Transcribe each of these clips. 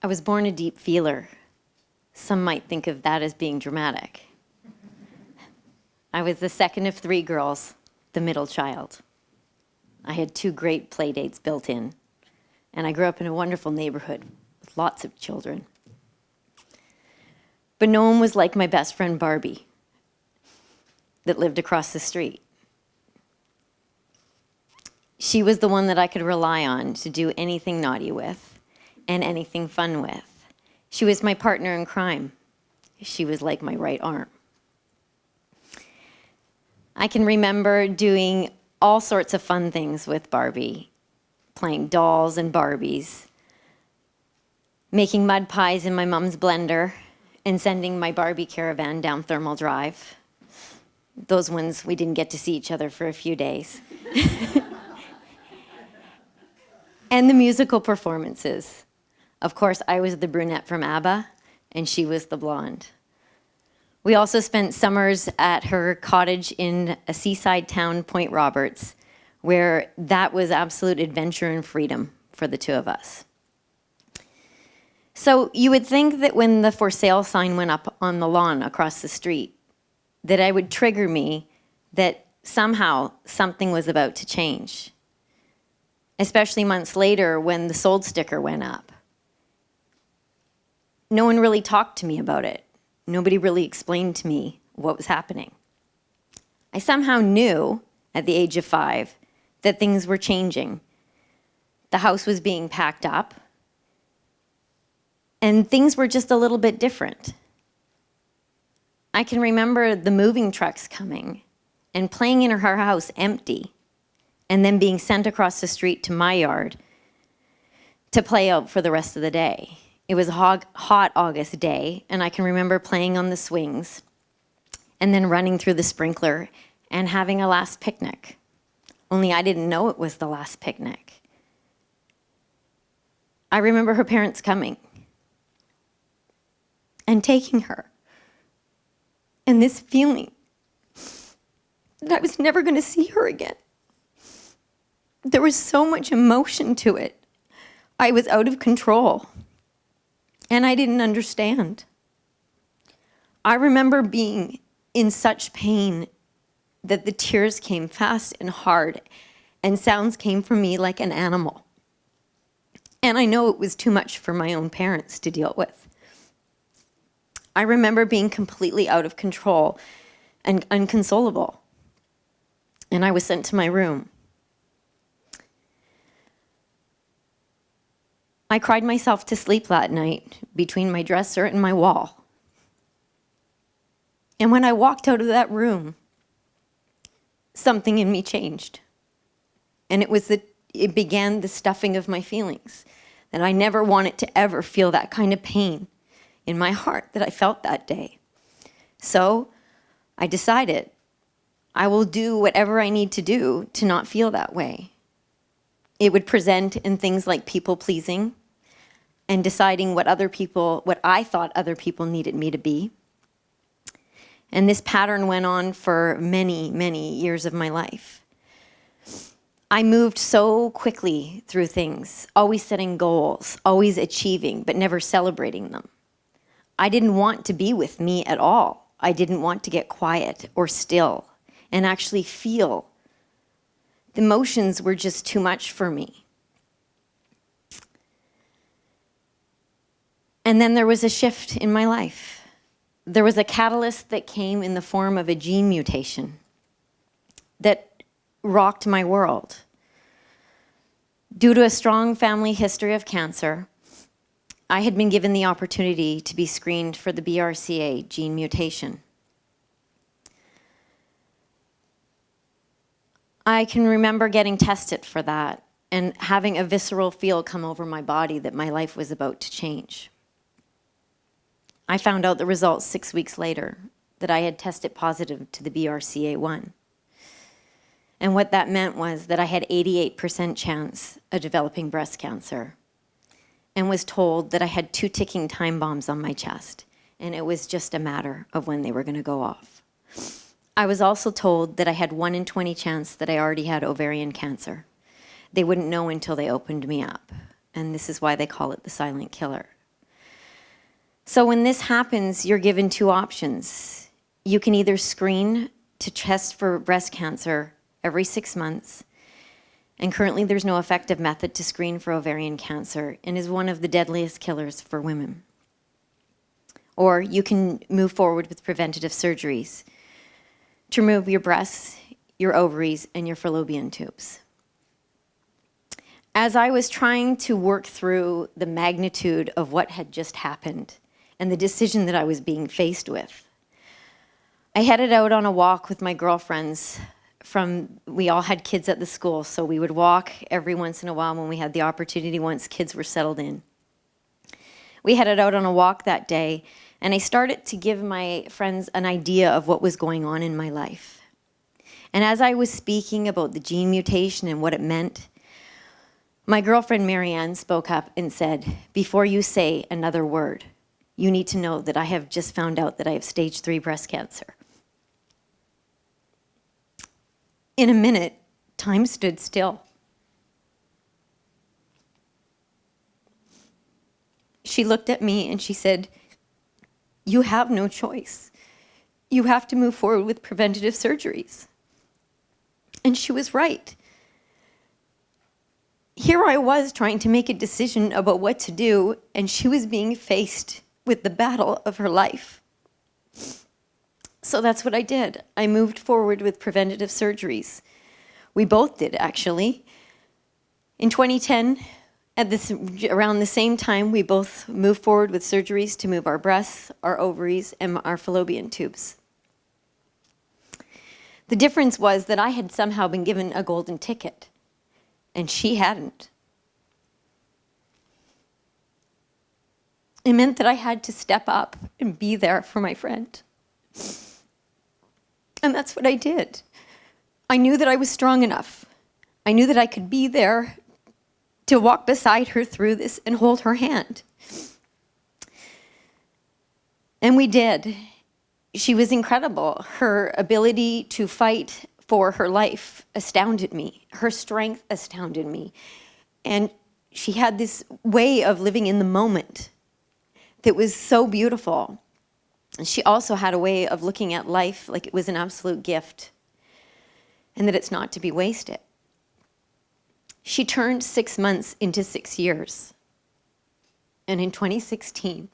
I was born a deep feeler. Some might think of that as being dramatic. I was the second of three girls, the middle child. I had two great play dates built in, and I grew up in a wonderful neighborhood with lots of children. But no one was like my best friend Barbie that lived across the street. She was the one that I could rely on to do anything naughty with and anything fun with. She was my partner in crime. She was like my right arm. I can remember doing all sorts of fun things with Barbie, playing dolls and Barbies, making mud pies in my mom's blender, and sending my Barbie caravan down Thermal Drive. Those ones, we didn't get to see each other for a few days. And the musical performances. Of course, I was the brunette from ABBA, and she was the blonde. We also spent summers at her cottage in a seaside town, Point Roberts, where that was absolute adventure and freedom for the two of us. So you would think that when the for sale sign went up on the lawn across the street, that it would trigger me that somehow something was about to change. Especially months later when the sold sticker went up. No one really talked to me about it. Nobody really explained to me what was happening. I somehow knew at the age of 5 that things were changing. The house was being packed up, and things were just a little bit different. I can remember the moving trucks coming and playing in her house empty, and then being sent across the street to my yard to play out for the rest of the day. It was a hot August day, and I can remember playing on the swings and then running through the sprinkler and having a last picnic. Only I didn't know it was the last picnic. I remember her parents coming and taking her, and this feeling that I was never going to see her again. There was so much emotion to it. I was out of control, and I didn't understand. I remember being in such pain that the tears came fast and hard, and sounds came from me like an animal. And I know it was too much for my own parents to deal with. I remember being completely out of control and inconsolable, and I was sent to my room. I cried myself to sleep that night between my dresser and my wall. And when I walked out of that room, something in me changed. And it began the stuffing of my feelings, that I never wanted to ever feel that kind of pain in my heart that I felt that day. So I decided I will do whatever I need to do to not feel that way. It would present in things like people pleasing, and deciding what I thought other people needed me to be. And this pattern went on for many, many years of my life. I moved so quickly through things, always setting goals, always achieving, but never celebrating them. I didn't want to be with me at all. I didn't want to get quiet or still and actually feel. The emotions were just too much for me. And then there was a shift in my life. There was a catalyst that came in the form of a gene mutation that rocked my world. Due to a strong family history of cancer, I had been given the opportunity to be screened for the BRCA gene mutation. I can remember getting tested for that and having a visceral feel come over my body that my life was about to change. I found out the results 6 weeks later, that I had tested positive to the BRCA1. And what that meant was that I had 88% chance of developing breast cancer, and was told that I had 2 ticking time bombs on my chest, and it was just a matter of when they were going to go off. I was also told that I had 1 in 20 chance that I already had ovarian cancer. They wouldn't know until they opened me up, and this is why they call it the silent killer. So when this happens, you're given two options. You can either screen to test for breast cancer every 6 months, and currently there's no effective method to screen for ovarian cancer and is one of the deadliest killers for women. Or you can move forward with preventative surgeries to remove your breasts, your ovaries, and your fallopian tubes. As I was trying to work through the magnitude of what had just happened and the decision that I was being faced with, I headed out on a walk with my girlfriends. We all had kids at the school, so we would walk every once in a while when we had the opportunity once kids were settled in. We headed out on a walk that day, and I started to give my friends an idea of what was going on in my life. And as I was speaking about the gene mutation and what it meant, my girlfriend Marianne spoke up and said, "Before you say another word, you need to know that I have just found out that I have stage 3 breast cancer." In a minute, time stood still. She looked at me and she said, "You have no choice. You have to move forward with preventative surgeries." And she was right. Here I was trying to make a decision about what to do, and she was being faced with the battle of her life. So that's what I did. I moved forward with preventative surgeries. We both did, actually. In 2010, around the same time, we both moved forward with surgeries to move our breasts, our ovaries, and our fallopian tubes. The difference was that I had somehow been given a golden ticket, and she hadn't. It meant that I had to step up and be there for my friend. And that's what I did. I knew that I was strong enough. I knew that I could be there to walk beside her through this and hold her hand. And we did. She was incredible. Her ability to fight for her life astounded me. Her strength astounded me. And she had this way of living in the moment that was so beautiful. And she also had a way of looking at life like it was an absolute gift and that it's not to be wasted. She turned 6 months into 6 years. And in 2016,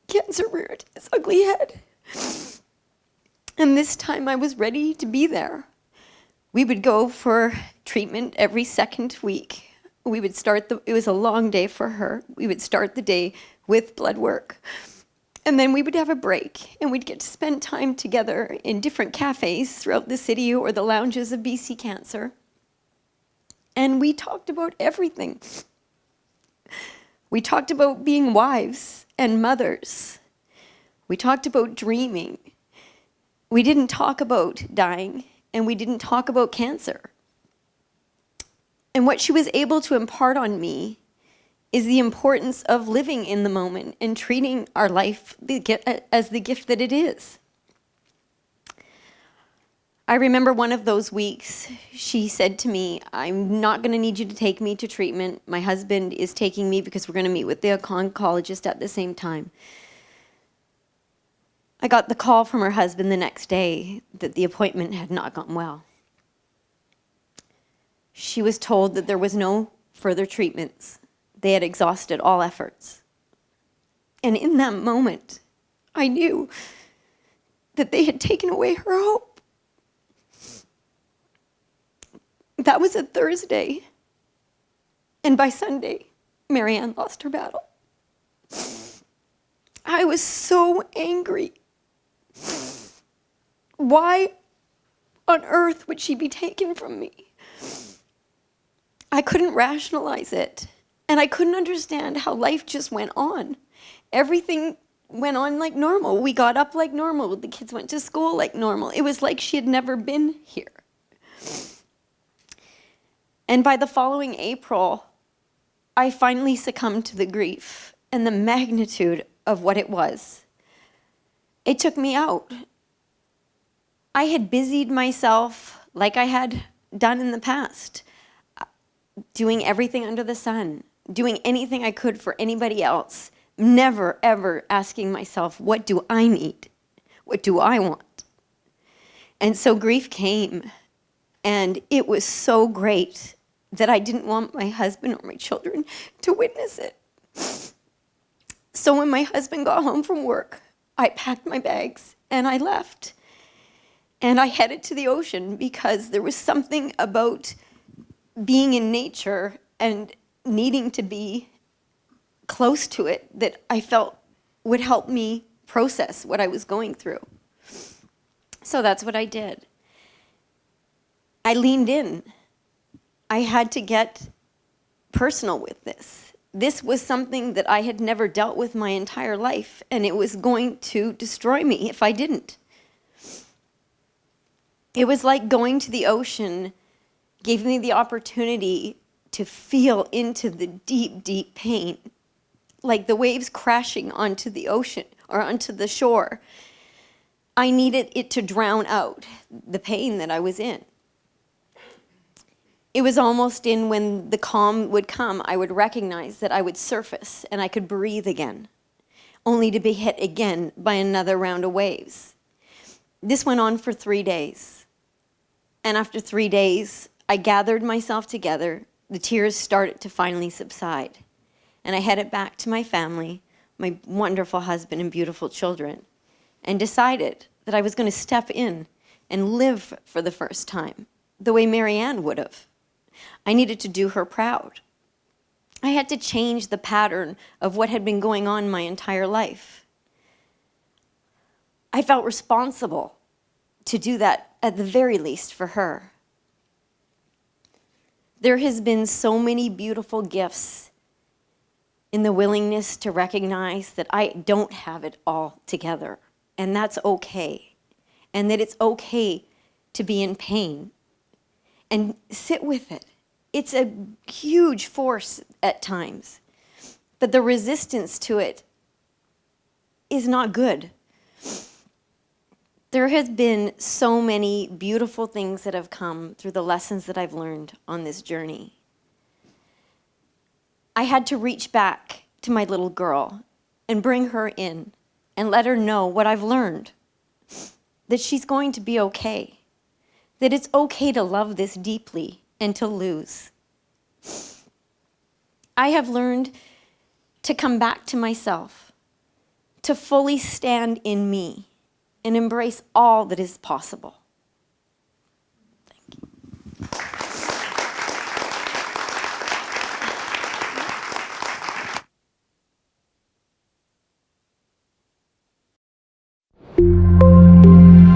cancer reared its ugly head. And this time I was ready to be there. We would go for treatment every second week. We would it was a long day for her. We would start the day with blood work. And then we would have a break, and we'd get to spend time together in different cafes throughout the city or the lounges of BC Cancer. And we talked about everything. We talked about being wives and mothers. We talked about dreaming. We didn't talk about dying, and we didn't talk about cancer. And what she was able to impart on me is the importance of living in the moment and treating our life as the gift that it is. I remember one of those weeks, she said to me, "I'm not going to need you to take me to treatment. My husband is taking me because we're going to meet with the oncologist at the same time." I got the call from her husband the next day that the appointment had not gone well. She was told that there was no further treatments. They had exhausted all efforts. And in that moment, I knew that they had taken away her hope. That was a Thursday. And by Sunday, Marianne lost her battle. I was so angry. Why on earth would she be taken from me? I couldn't rationalize it. And I couldn't understand how life just went on. Everything went on like normal. We got up like normal. The kids went to school like normal. It was like she had never been here. And by the following April, I finally succumbed to the grief and the magnitude of what it was. It took me out. I had busied myself like I had done in the past. doing everything under the sun, doing anything I could for anybody else, never, ever asking myself, what do I need? What do I want? And so grief came, and it was so great that I didn't want my husband or my children to witness it. So when my husband got home from work, I packed my bags and I left. And I headed to the ocean because there was something about being in nature and needing to be close to it that I felt would help me process what I was going through. So that's what I did. I leaned in. I had to get personal with this. This was something that I had never dealt with my entire life, and it was going to destroy me if I didn't. It was like going to the ocean gave me the opportunity to feel into the deep, deep pain, like the waves crashing onto the ocean or onto the shore. I needed it to drown out the pain that I was in. It was almost in when the calm would come, I would recognize that I would surface and I could breathe again, only to be hit again by another round of waves. This went on for 3 days. And after 3 days, I gathered myself together. The tears started to finally subside. And I headed back to my family, my wonderful husband and beautiful children, and decided that I was going to step in and live for the first time, the way Marianne would have. I needed to do her proud. I had to change the pattern of what had been going on my entire life. I felt responsible to do that at the very least for her. There has been so many beautiful gifts in the willingness to recognize that I don't have it all together, and that's okay, and that it's okay to be in pain, and sit with it. It's a huge force at times, but the resistance to it is not good. There has been so many beautiful things that have come through the lessons that I've learned on this journey. I had to reach back to my little girl and bring her in and let her know what I've learned, that she's going to be okay, that it's okay to love this deeply and to lose. I have learned to come back to myself, to fully stand in me and embrace all that is possible. Thank you.